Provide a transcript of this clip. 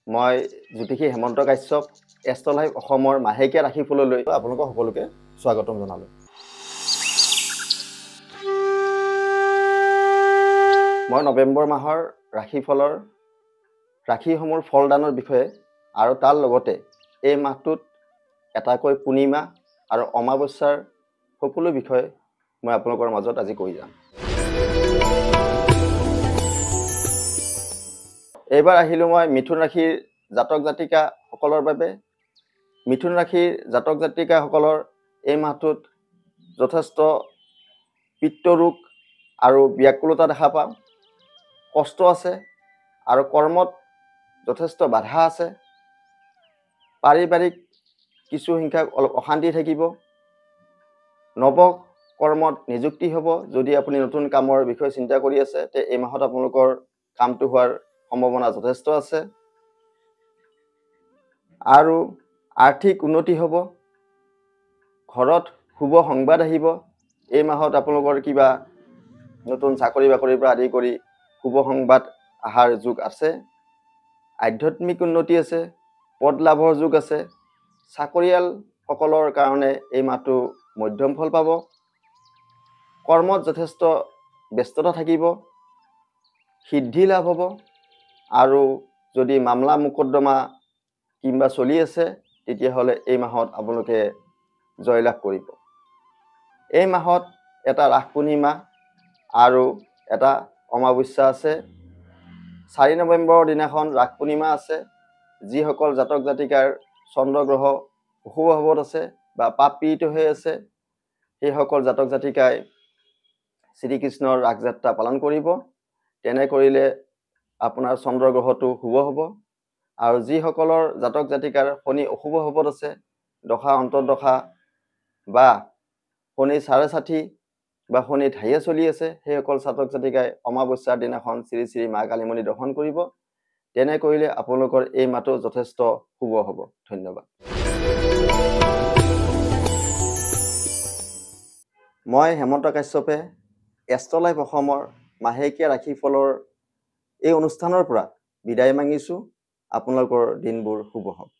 মই জ্যোতিষী Hemanta Kashyap astro live অসমৰ মাহেকীয়া ৰাশিফললৈ আপোনালোকক সকলোকে স্বাগতম জনালোঁ। মই নৱেম্বৰ মাহৰ ৰাশিফলৰ ৰাশিসমূহৰ ফলদানৰ বিষয়ে আৰু তাৰ লগতে এই মাহটোত এটাকৈ পূৰ্ণিমা আৰু অমাৱস্যাৰ সকলো বিষয়ে মই আপোনালোকৰ মাজত আজি কৈ যাম। এইবাৰ আহিলোঁ মই মিথুন ৰাশিৰ জাতক জাতিকাসকলৰ বাবে। মিথুন ৰাশিৰ জাতক জাতিকাসকলৰ এই মাহটোত যথেষ্ট পিত্তৰোগ আৰু ব্যাকুলতা দেখা পাওঁ। কষ্ট আছে আৰু কৰ্মত যথেষ্ট বাধা আছে। পাৰিবাৰিক কিছু সংখ্যক অলপ অশান্তি থাকিব। নৱ কৰ্মত নিযুক্তি হ'ব। যদি আপুনি নতুন কামৰ বিষয়ে চিন্তা কৰি আছে তে এই মাহত আপোনালোকৰ কামটো হোৱাৰ সম্ভাৱনা যথেষ্ট আছে। আৰু আৰ্থিক উন্নতি হ'ব। ঘৰত শুভ সংবাদ আহিব। এই মাহত আপোনালোকৰ কিবা নতুন চাকৰি বাকৰিৰ পৰা আদি কৰি শুভ সংবাদ অহাৰ যোগ আছে। আধ্যাত্মিক উন্নতি আছে। পদ লাভৰ যোগ আছে। চাকৰিয়ালসকলৰ কাৰণে এই মাহটো মধ্যম ফল পাব। কৰ্মত যথেষ্ট ব্যস্ততা থাকিব। সিদ্ধি লাভ হ'ব। আৰু যদি মামলা মোকদ্দমা কিংবা চলি আছে তেতিয়াহ'লে এই মাহত আপোনালোকে জয়লাভ কৰিব। এই মাহত এটা ৰাস পূৰ্ণিমা আৰু এটা অমাৱস্যা আছে। 4 নৱেম্বৰৰ দিনাখন ৰাস পূৰ্ণিমা আছে। যিসকল জাতক জাতিকাৰ চন্দ্ৰগ্ৰহ অশুভ ভাৱত আছে বা পাপ পীড়িত হৈ আছে সেইসকল জাতক জাতিকাই শ্ৰীকৃষ্ণৰ ৰাসযাত্ৰা পালন কৰিব। তেনে কৰিলে আপোনাৰ চন্দ্ৰগ্ৰহটো শুভ হ'ব। আৰু যিসকলৰ জাতক জাতিকাৰ শনি অশুভ ভাৱত আছে, দশা অন্তৰ্দশা বা শনি 60 বা শনি ঢাইয়া চলি আছে, সেইসকল জাতক জাতিকাই অমাৱস্যাৰ দিনাখন শ্ৰী শ্ৰী মা কালীমণি দৰ্শন কৰিব। তেনে কৰিলে আপোনালোকৰ এই মাহটো যথেষ্ট শুভ হ'ব। ধন্যবাদ। মই হেমন্ত কাশ্যপে এষ্ট্ৰ লাইভ অসমৰ মাহেকীয়া ৰাশিফলৰ এই অনুষ্ঠানৰ পৰা বিদায় মাগিছোঁ। আপোনালোকৰ দিনবোৰ শুভ হওক।